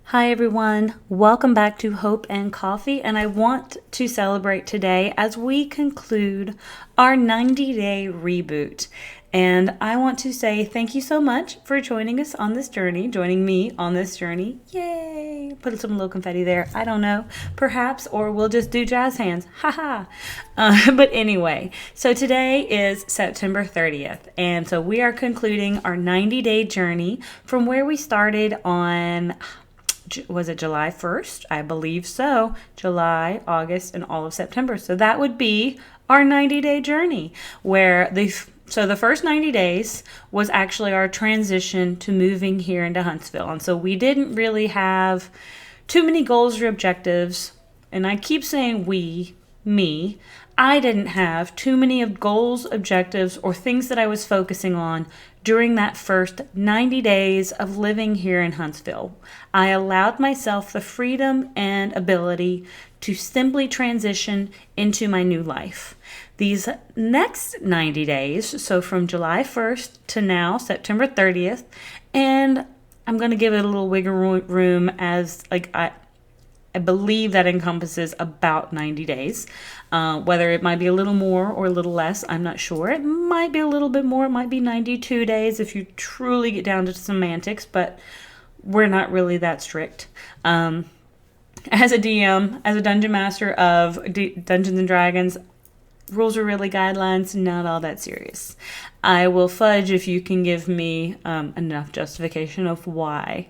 Hi everyone, welcome back to Hope and Coffee, and I want to celebrate today as we conclude our 90-day reboot. And I want to say thank you so much for joining us on this journey, joining me on this journey. Yay! Put some little confetti there. I don't know, perhaps, or we'll just do jazz hands. Haha. But anyway, so today is September 30th, and so we are concluding our 90-day journey from where we started on, was it July 1st? I believe so. July, August, and all of September. So that would be our 90-day journey, where the first 90 days was actually our transition to moving here into Huntsville. And so we didn't really have too many goals or objectives. And I keep saying me. I didn't have too many of goals, objectives, or things that I was focusing on during that first 90 days of living here in Huntsville. I allowed myself the freedom and ability to simply transition into my new life. These next 90 days, so from July 1st to now, September 30th, and I'm going to give it a little wiggle room as I believe that encompasses about 90 days. Whether it might be a little more or a little less, I'm not sure. It might be a little bit more. It might be 92 days if you truly get down to semantics, but we're not really that strict. As a DM, as a dungeon master of Dungeons and Dragons, rules are really guidelines, not all that serious. I will fudge if you can give me enough justification of why.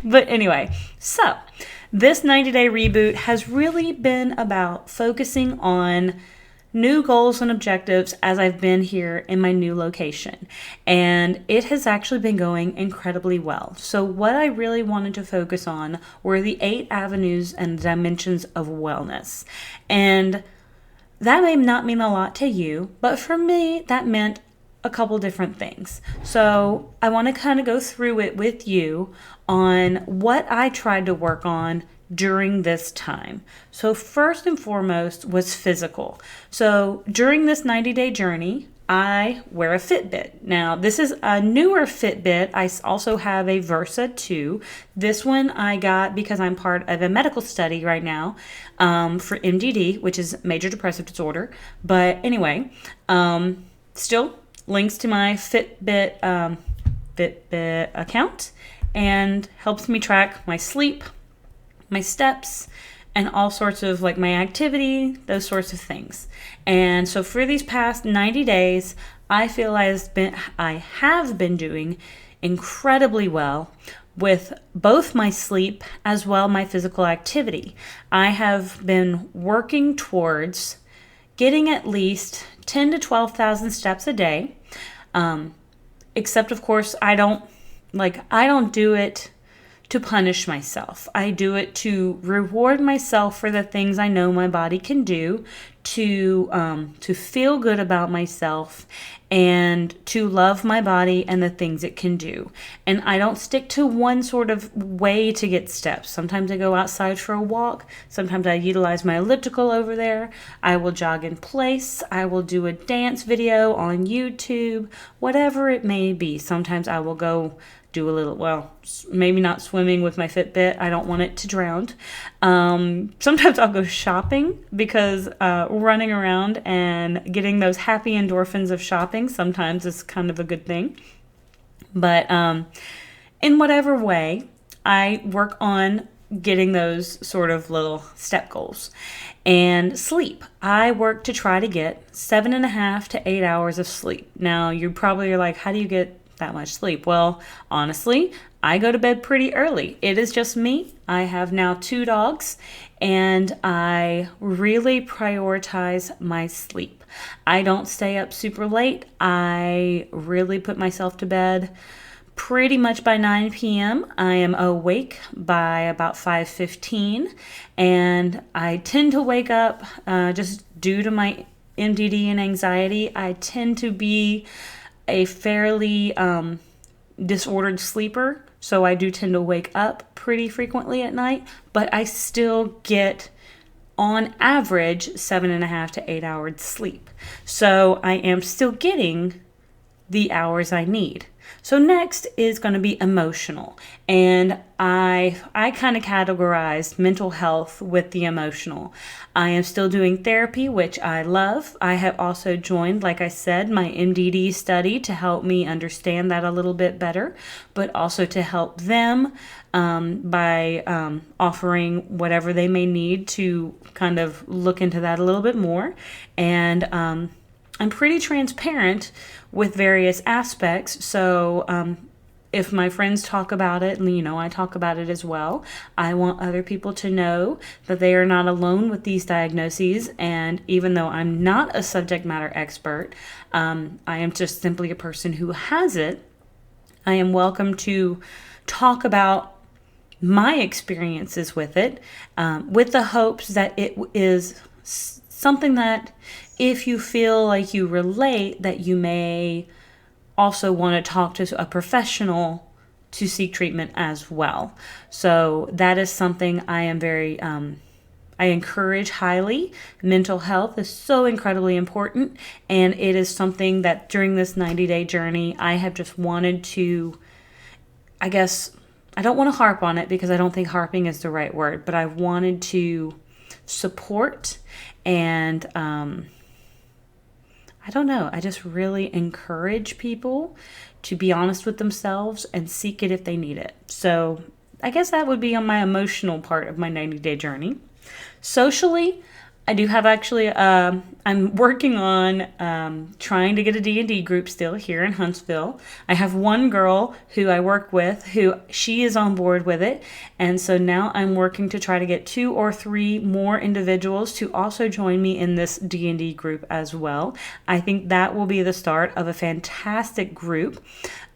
But anyway, so this 90-day reboot has really been about focusing on new goals and objectives as I've been here in my new location. And it has actually been going incredibly well. So what I really wanted to focus on were the 8 avenues and dimensions of wellness. And that may not mean a lot to you, but for me, that meant a couple different things. So I want to kind of go through it with you on what I tried to work on during this time. So first and foremost was physical. So during this 90-day journey, I wear a Fitbit. Now, this is a newer Fitbit. I also have a Versa 2. This one I got because I'm part of a medical study right now for MDD, which is major depressive disorder. But anyway, still links to my Fitbit account and helps me track my sleep, my steps, and all sorts of my activity, those sorts of things. And so for these past 90 days, I feel I have been doing incredibly well with both my sleep as well my physical activity. I have been working towards getting at least 10 to 12,000 steps a day. Except of course I don't do it to punish myself. I do it to reward myself for the things I know my body can do, to feel good about myself, and to love my body and the things it can do. And I don't stick to one sort of way to get steps. Sometimes I go outside for a walk. Sometimes I utilize my elliptical over there. I will jog in place. I will do a dance video on YouTube, whatever it may be. Sometimes I will go do a little, maybe not swimming with my Fitbit. I don't want it to drown. Sometimes I'll go shopping because running around and getting those happy endorphins of shopping sometimes is kind of a good thing. But in whatever way, I work on getting those sort of little step goals. And sleep. I work to try to get 7.5 to 8 hours of sleep. Now, you probably are like, how do you get that much sleep? Well, honestly, I go to bed pretty early. It is just me. I have now 2 dogs, and I really prioritize my sleep. I don't stay up super late. I really put myself to bed pretty much by 9 p.m. I am awake by about 5:15, and I tend to wake up just due to my MDD and anxiety. I tend to be a fairly disordered sleeper, so I do tend to wake up pretty frequently at night, but I still get on average 7.5 to 8 hours sleep. So I am still getting the hours I need. So next is going to be emotional, and I kind of categorized mental health with the emotional. I am still doing therapy, which I love. I have also joined, like I said, my MDD study to help me understand that a little bit better, but also to help them by offering whatever they may need to kind of look into that a little bit more. And I'm pretty transparent with various aspects. So if my friends talk about it, and I talk about it as well, I want other people to know that they are not alone with these diagnoses. And even though I'm not a subject matter expert, I am just simply a person who has it. I am welcome to talk about my experiences with it, with the hopes that it is something that if you feel like you relate, that you may also want to talk to a professional to seek treatment as well. So that is something I am I encourage highly. Mental health is so incredibly important, and it is something that during this 90-day journey, I have just wanted to, I guess, I don't want to harp on it because I don't think harping is the right word, but I wanted to support and I don't know. I just really encourage people to be honest with themselves and seek it if they need it. So I guess that would be on my emotional part of my 90-day journey. Socially, I do have actually, I'm working on trying to get a D&D group still here in Huntsville. I have one girl who I work with who she is on board with it. And so now I'm working to try to get 2 or 3 more individuals to also join me in this D&D group as well. I think that will be the start of a fantastic group.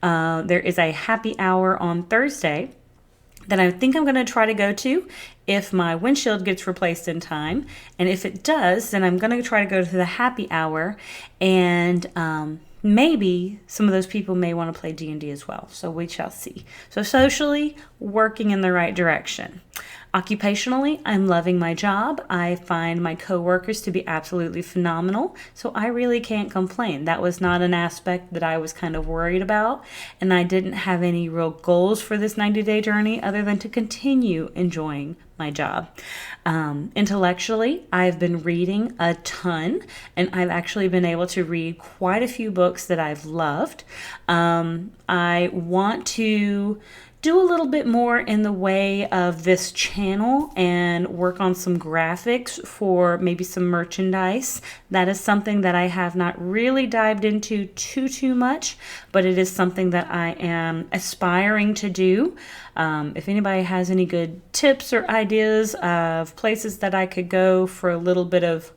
There is a happy hour on Thursday that I think I'm going to try to go to if my windshield gets replaced in time. And if it does, then I'm going to try to go to the happy hour. And maybe some of those people may want to play D&D as well. So we shall see. So socially, working in the right direction. Occupationally, I'm loving my job. I find my coworkers to be absolutely phenomenal. So I really can't complain. That was not an aspect that I was kind of worried about. And I didn't have any real goals for this 90-day journey other than to continue enjoying my job. Intellectually, I've been reading a ton, and I've actually been able to read quite a few books that I've loved. I want to do a little bit more in the way of this channel and work on some graphics for maybe some merchandise. That is something that I have not really dived into too much, but it is something that I am aspiring to do. If anybody has any good tips or ideas of places that I could go for a little bit of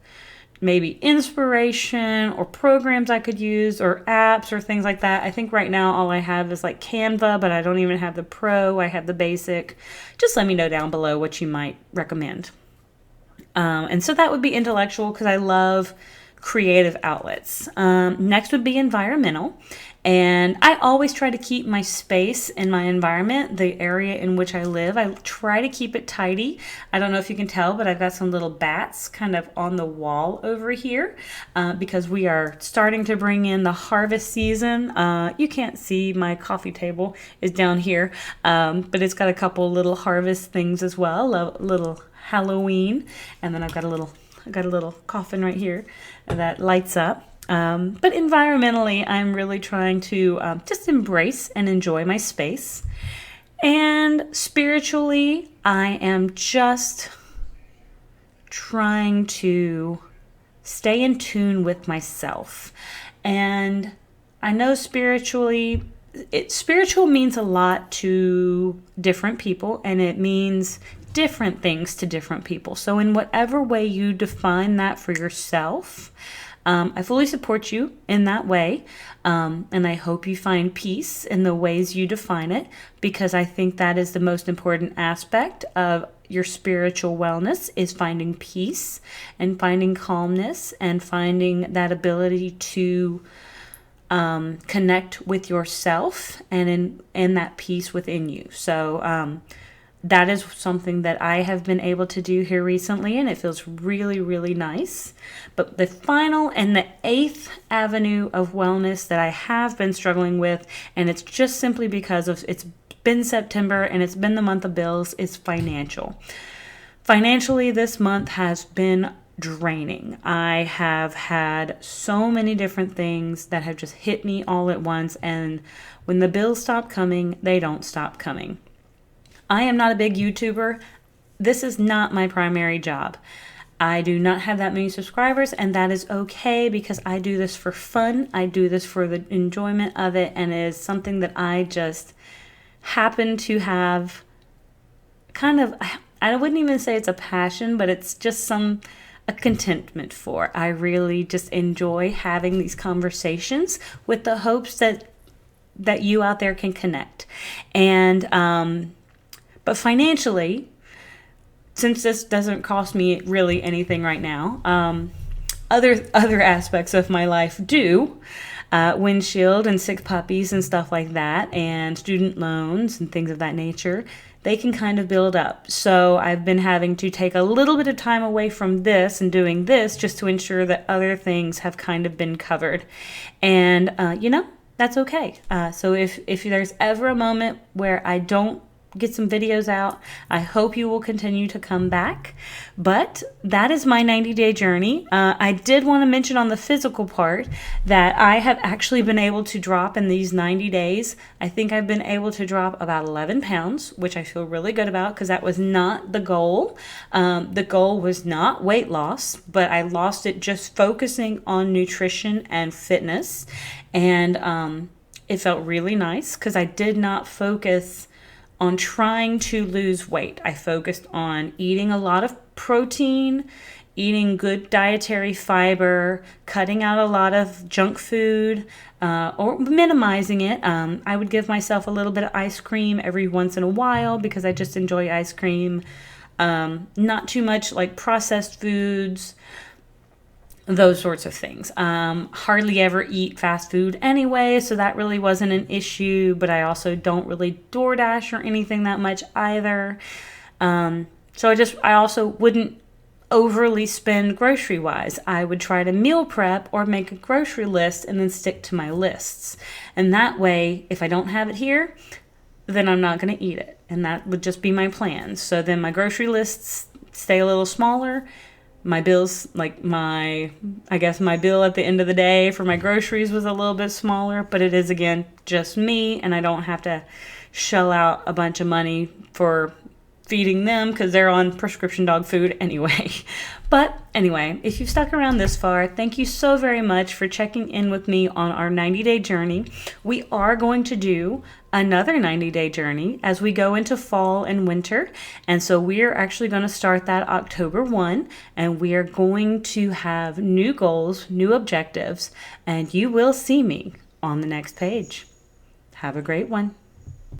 maybe inspiration or programs I could use or apps or things like that. I think right now all I have is like Canva, but I don't even have the Pro. I have the basic. Just let me know down below what you might recommend. And so that would be intellectual because I love creative outlets. Next would be environmental. And I always try to keep my space and my environment, the area in which I live, I try to keep it tidy. I don't know if you can tell, but I've got some little bats kind of on the wall over here because we are starting to bring in the harvest season. You can't see my coffee table is down here, but it's got a couple little harvest things as well, a little Halloween, and then I've got a little coffin right here that lights up. But environmentally, I'm really trying to just embrace and enjoy my space. And spiritually, I am just trying to stay in tune with myself. And I know spiritual means a lot to different people, and it means different things to different people. So in whatever way you define that for yourself, I fully support you in that way, and I hope you find peace in the ways you define it, because I think that is the most important aspect of your spiritual wellness, is finding peace and finding calmness and finding that ability to connect with yourself and in that peace within you. So that is something that I have been able to do here recently, and it feels really, really nice. But the final and the eighth avenue of wellness that I have been struggling with, and it's just simply because of it's been September and it's been the month of bills, is financial. Financially, this month has been draining. I have had so many different things that have just hit me all at once, and when the bills stop coming, they don't stop coming. I am not a big YouTuber. This is not my primary job. I do not have that many subscribers, and that is okay because I do this for fun. I do this for the enjoyment of it, and it is something that I just happen to have kind of, I wouldn't even say it's a passion, but it's just a contentment for. I really just enjoy having these conversations with the hopes that you out there can connect. And, but financially, since this doesn't cost me really anything right now, other aspects of my life do. Windshield and sick puppies and stuff like that, and student loans and things of that nature, they can kind of build up. So I've been having to take a little bit of time away from this and doing this just to ensure that other things have kind of been covered. And, that's okay. So if there's ever a moment where I don't get some videos out, I hope you will continue to come back. But that is my 90-day journey. I did want to mention on the physical part that I have actually been able to drop in these 90 days. I think I've been able to drop about 11 pounds, which I feel really good about because that was not the goal. The goal was not weight loss, but I lost it just focusing on nutrition and fitness. And it felt really nice because I did not focus on trying to lose weight. I focused on eating a lot of protein, eating good dietary fiber, cutting out a lot of junk food, or minimizing it. I would give myself a little bit of ice cream every once in a while because I just enjoy ice cream. Not too much like processed foods, those sorts of things. Hardly ever eat fast food anyway, so that really wasn't an issue, but I also don't really DoorDash or anything that much either. So I also wouldn't overly spend grocery-wise. I would try to meal prep or make a grocery list and then stick to my lists. And that way, if I don't have it here, then I'm not going to eat it. And that would just be my plan. So then my grocery lists stay a little smaller. My bills, my bill at the end of the day for my groceries was a little bit smaller, but it is, again, just me, and I don't have to shell out a bunch of money for feeding them because they're on prescription dog food anyway. But anyway, if you've stuck around this far, thank you so very much for checking in with me on our 90-day journey. We are going to do another 90-day journey as we go into fall and winter. And so we are actually going to start that October 1, and we are going to have new goals, new objectives, and you will see me on the next page. Have a great one.